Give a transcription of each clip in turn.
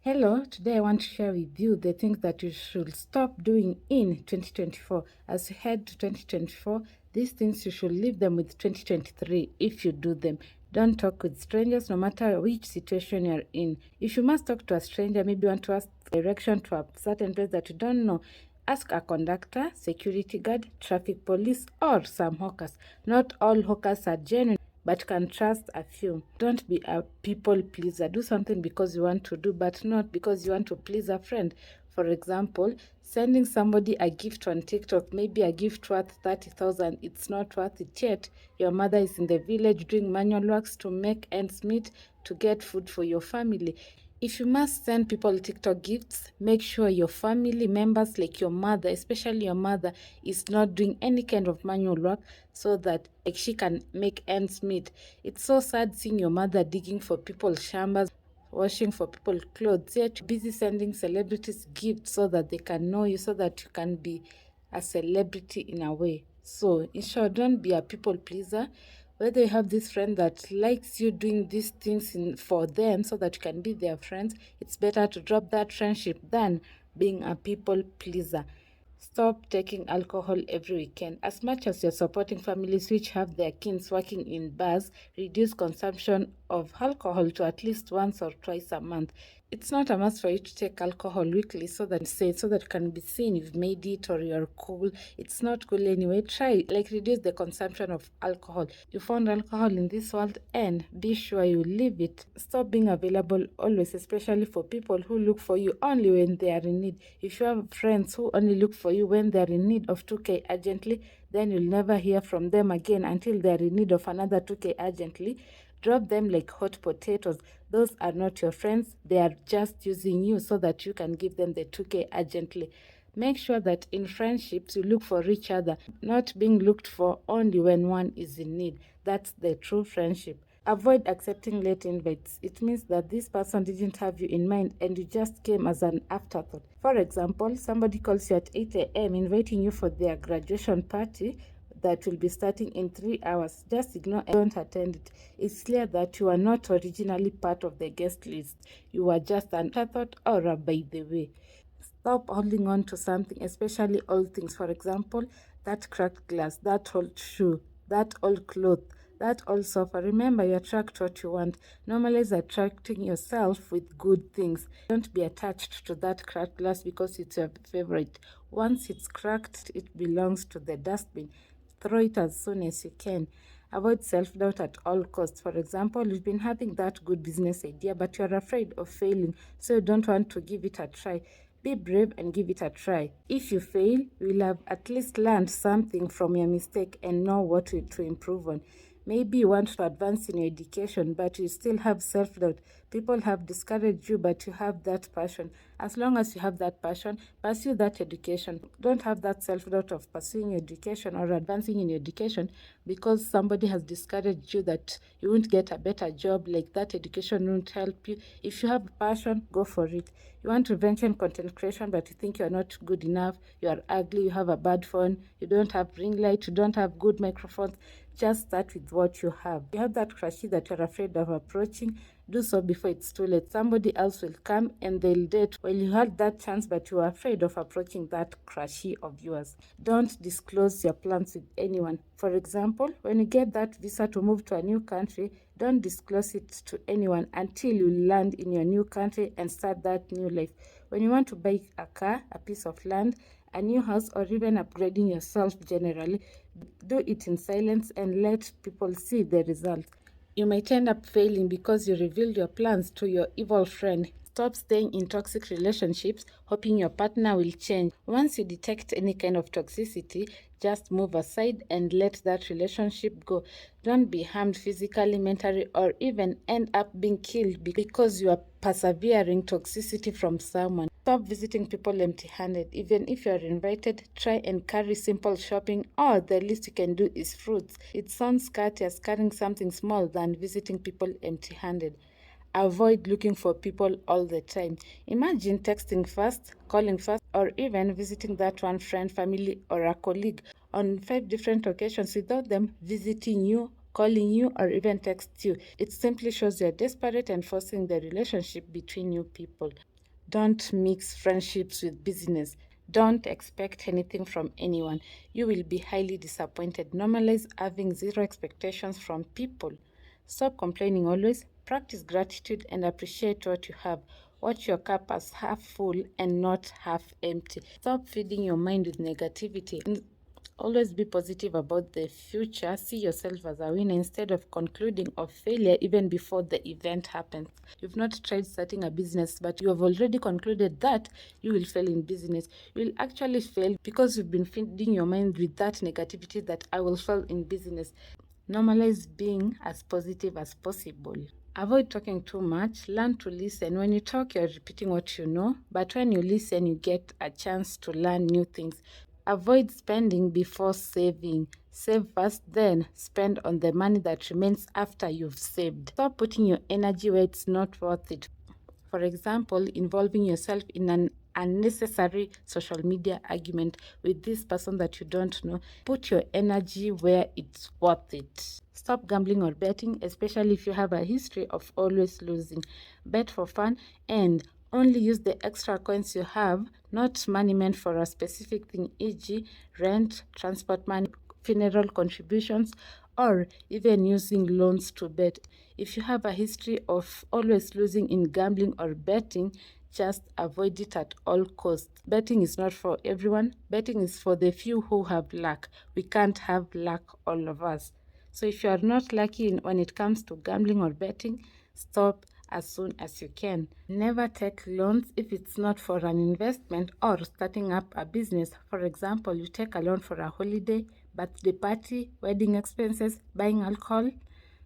Hello, today I want to share with you the things that you should stop doing in 2024. As you head to 2024, these things you should leave them with 2023 if you do them. Don't talk with strangers no matter which situation you're in. If you must talk to a stranger, maybe you want to ask direction to a certain place that you don't know, ask a conductor, security guard, traffic police, or some hawkers. Not all hawkers are genuine, but can trust a few. Don't be a people pleaser. Do something because you want to do, but not because you want to please a friend. For example, sending somebody a gift on TikTok, maybe a gift worth 30,000, it's not worth it yet. Your mother is in the village doing manual works to make ends meet to get food for your family. If you must send people TikTok gifts, make sure your family members, like your mother, especially your mother, is not doing any kind of manual work so that like she can make ends meet. It's so sad seeing your mother digging for people's shambas, washing for people's clothes, yet you're busy sending celebrities gifts so that they can know you, so that you can be a celebrity in a way. So, in short, don't be a people pleaser. Whether you have this friend that likes you doing these things for them so that you can be their friends, it's better to drop that friendship than being a people pleaser. Stop taking alcohol every weekend. As much as you're supporting families which have their kids working in bars, reduce consumption of alcohol to at least once or twice a month. It's not a must for you to take alcohol weekly so that it can be seen you've made it or you're cool. It's not cool anyway. Try reduce the consumption of alcohol. You found alcohol in this world and be sure you leave it. Stop being available always, especially for people who look for you only when they are in need. If you have friends who only look for you when they're in need of 2k urgently, then you'll never hear from them again until they're in need of another 2k urgently. Drop them like hot potatoes. Those are not your friends. They are just using you so that you can give them the 2k urgently. Make sure that in friendships you look for each other, not being looked for only when one is in need. That's the true friendship. Avoid accepting late invites. It means that this person didn't have you in mind and you just came as an afterthought. For example, somebody calls you at 8 a.m. inviting you for their graduation party that will be starting in 3 hours. Just ignore and don't attend it. It's clear that you are not originally part of the guest list. You are just an afterthought or a by the way. Stop holding on to something, especially old things. For example, that cracked glass, that old shoe, that old cloth, that old sofa. Remember, you attract what you want. Normalize attracting yourself with good things. Don't be attached to that cracked glass because it's your favorite. Once it's cracked, it belongs to the dustbin. Throw it as soon as you can. Avoid self-doubt at all costs. For example, you've been having that good business idea, but you're afraid of failing, so you don't want to give it a try. Be brave and give it a try. If you fail, you'll have at least learned something from your mistake and know what to improve on. Maybe you want to advance in your education, but you still have self-doubt. People have discouraged you, but you have that passion. As long as you have that passion, pursue that education. Don't have that self-doubt of pursuing education or advancing in education because somebody has discouraged you that you won't get a better job, like that education won't help you. If you have passion, go for it. You want to venture in content creation, but you think you're not good enough, you are ugly, you have a bad phone, you don't have ring light, you don't have good microphones. Just start with what you have. You have that crushy that you're afraid of approaching, do so before it's too late. Somebody else will come and they'll date. Well, you had that chance, but you were afraid of approaching that crushy of yours. Don't disclose your plans with anyone. For example, when you get that visa to move to a new country, don't disclose it to anyone until you land in your new country and start that new life. When you want to buy a car, a piece of land, a new house, or even upgrading yourself generally, do it in silence and let people see the result. You might end up failing because you revealed your plans to your evil friend. Stop staying in toxic relationships, hoping your partner will change. Once you detect any kind of toxicity, just move aside and let that relationship go. Don't be harmed physically, mentally, or even end up being killed because you are persevering toxicity from someone. Stop visiting people empty-handed. Even if you are invited, try and carry simple shopping, or the least you can do is fruits. It sounds courteous carrying something small than visiting people empty-handed. Avoid looking for people all the time. Imagine texting first, calling first, or even visiting that one friend, family, or a colleague on 5 different occasions without them visiting you, calling you, or even text you. It simply shows you're desperate and forcing the relationship between you people. Don't mix friendships with business. Don't expect anything from anyone. You will be highly disappointed. Normalize having zero expectations from people. Stop complaining always. Practice gratitude and appreciate what you have. Watch your cup as half full and not half empty. Stop feeding your mind with negativity. Always be positive about the future. See yourself as a winner instead of concluding of failure even before the event happens. You've not tried starting a business, but you have already concluded that you will fail in business. You will actually fail because you've been feeding your mind with that negativity that I will fail in business. Normalize being as positive as possible. Avoid talking too much. Learn to listen. When you talk, you're repeating what you know, but when you listen, you get a chance to learn new things. Avoid spending before saving. Save first, then spend on the money that remains after you've saved. Stop putting your energy where it's not worth it. For example, involving yourself in an unnecessary social media argument with this person that you don't know. Put your energy where it's worth it. Stop gambling or betting, especially if you have a history of always losing. Bet for fun and only use the extra coins you have, not money meant for a specific thing, e.g., rent, transport money, funeral contributions, or even using loans to bet. If you have a history of always losing in gambling or betting, just avoid it at all costs. Betting is not for everyone. Betting is for the few who have luck. We can't have luck, all of us. So if you are not lucky when it comes to gambling or betting, stop as soon as you can. Never take loans if it's not for an investment or starting up a business. For example, you take a loan for a holiday, birthday party, wedding expenses, buying alcohol.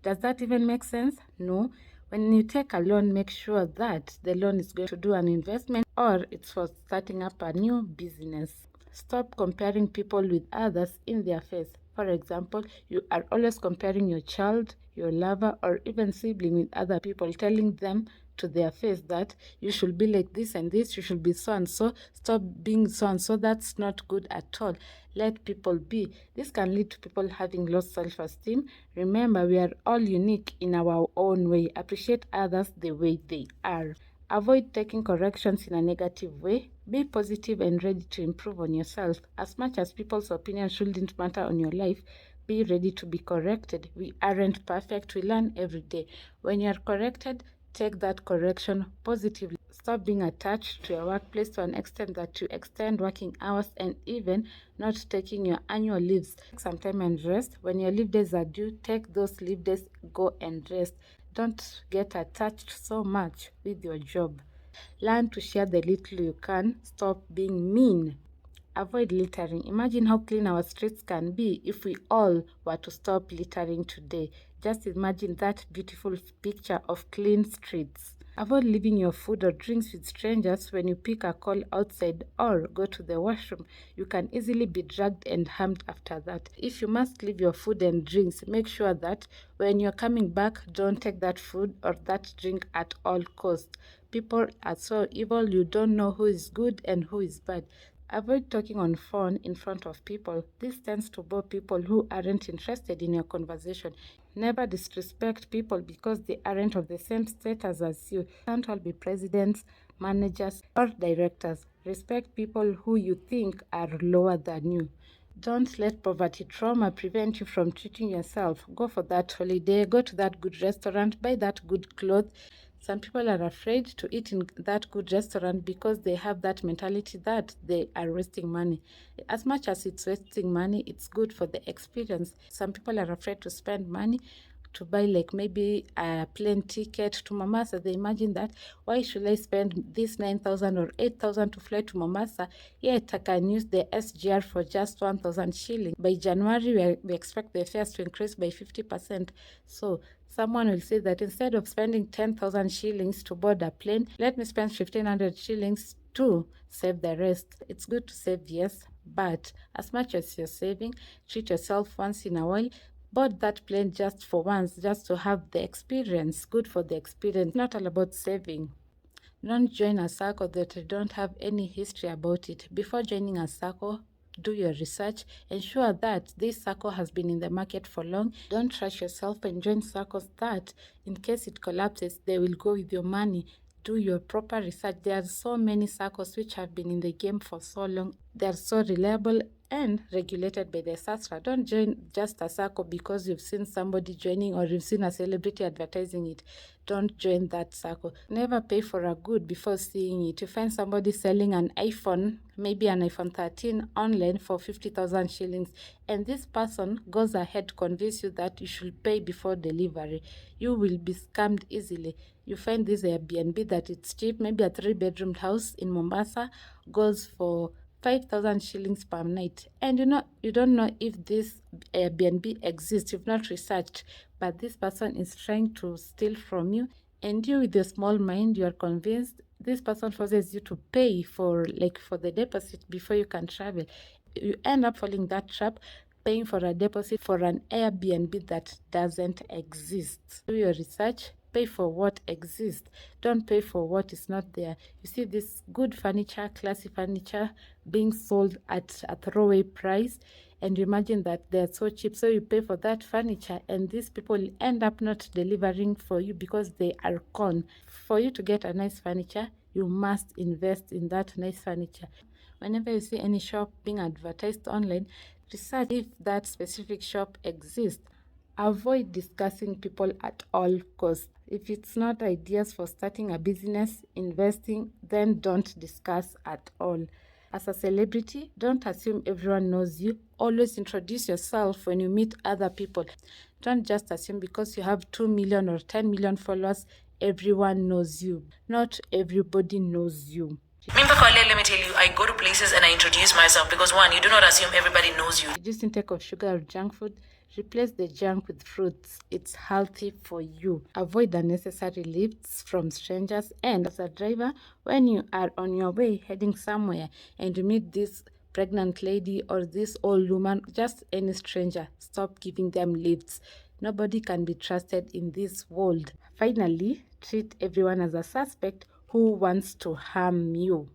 Does that even make sense? No. When you take a loan, make sure that the loan is going to do an investment or it's for starting up a new business. Stop comparing people with others in their face. For example, you are always comparing your child, your lover, or even sibling with other people, telling them to their face that you should be like this and this, you should be so and so. Stop being so and so. That's not good at all. Let people be. This can lead to people having low self-esteem. Remember, we are all unique in our own way. Appreciate others the way they are. Avoid taking corrections in a negative way. Be positive and ready to improve on yourself. As much as people's opinion shouldn't matter on your life, be ready to be corrected. We aren't perfect. We learn every day. When you're corrected, take that correction positively. Stop being attached to your workplace to an extent that you extend working hours and even not taking your annual leaves. Take some time and rest. When your leave days are due, take those leave days, go and rest. Don't get attached so much with your job. Learn to share the little you can. Stop being mean. Avoid littering. Imagine how clean our streets can be if we all were to stop littering today. Just imagine that beautiful picture of clean streets. Avoid leaving your food or drinks with strangers when you pick a call outside or go to the washroom. You can easily be dragged and harmed after that. If you must leave your food and drinks, make sure that when you're coming back, don't take that food or that drink at all costs. People are so evil, you don't know who is good and who is bad. Avoid talking on phone in front of people. This tends to bore people who aren't interested in your conversation. Never disrespect people because they aren't of the same status as you. Can't all be presidents, managers, or directors. Respect people who you think are lower than you. Don't let poverty trauma prevent you from treating yourself. Go for that holiday, go to that good restaurant, buy that good clothes. Some people are afraid to eat in that good restaurant because they have that mentality that they are wasting money. As much as it's wasting money, it's good for the experience. Some people are afraid to spend money to buy like maybe a plane ticket to Mombasa. They imagine that why should I spend this 9,000 or 8,000 to fly to Mombasa, yet I can use the SGR for just 1,000 shillings. By January, we expect the fares to increase by 50%. So someone will say that instead of spending 10,000 shillings to board a plane, let me spend 1,500 shillings to save the rest. It's good to save, yes, but as much as you're saving, treat yourself once in a while. Bought that plane just for once, just to have the experience. Good for the experience. Not all about saving. Don't join a circle that you don't have any history about it. Before joining a circle, do your research. Ensure that this circle has been in the market for long. Don't trash yourself and join circles that, in case it collapses, they will go with your money. do your proper research. There are so many circles which have been in the game for so long. They are so reliable and regulated by the SASRA. Don't join just a circle because you've seen somebody joining or you've seen a celebrity advertising it. Don't join that circle. Never pay for a good before seeing it. You find somebody selling an iPhone, maybe an iPhone 13 online for 50,000 shillings, and this person goes ahead to convince you that you should pay before delivery. You will be scammed easily. You find this Airbnb that it's cheap, maybe a 3-bedroom house in Mombasa goes for 5,000 shillings per night, and you don't know if this Airbnb exists. You've not researched, but this person is trying to steal from you, and you, with a small mind, you are convinced. This person forces you to pay for the deposit before you can travel. You end up falling that trap, paying for a deposit for an Airbnb that doesn't exist. Do your research. Pay for what exists. Don't pay for what is not there. You see this good furniture, classy furniture being sold at a throwaway price, and you imagine that they're so cheap, so you pay for that furniture, and these people end up not delivering for you because they are con. For you to get a nice furniture, you must invest in that nice furniture. Whenever you see any shop being advertised online, research if that specific shop exists. Avoid discussing people at all costs. If it's not ideas for starting a business, investing, then don't discuss at all. As a celebrity, don't assume everyone knows you. Always introduce yourself when you meet other people. Don't just assume because you have 2 million or 10 million followers, everyone knows you. Not everybody knows you. Let me tell you, I go to places and I introduce myself because one, you do not assume everybody knows you. Reduce intake of sugar or junk food. Replace the junk with fruits. It's healthy for you. Avoid unnecessary lifts from strangers. And as a driver, when you are on your way heading somewhere and you meet this pregnant lady or this old woman, just any stranger, stop giving them lifts. Nobody can be trusted in this world. Finally, treat everyone as a suspect who wants to harm you.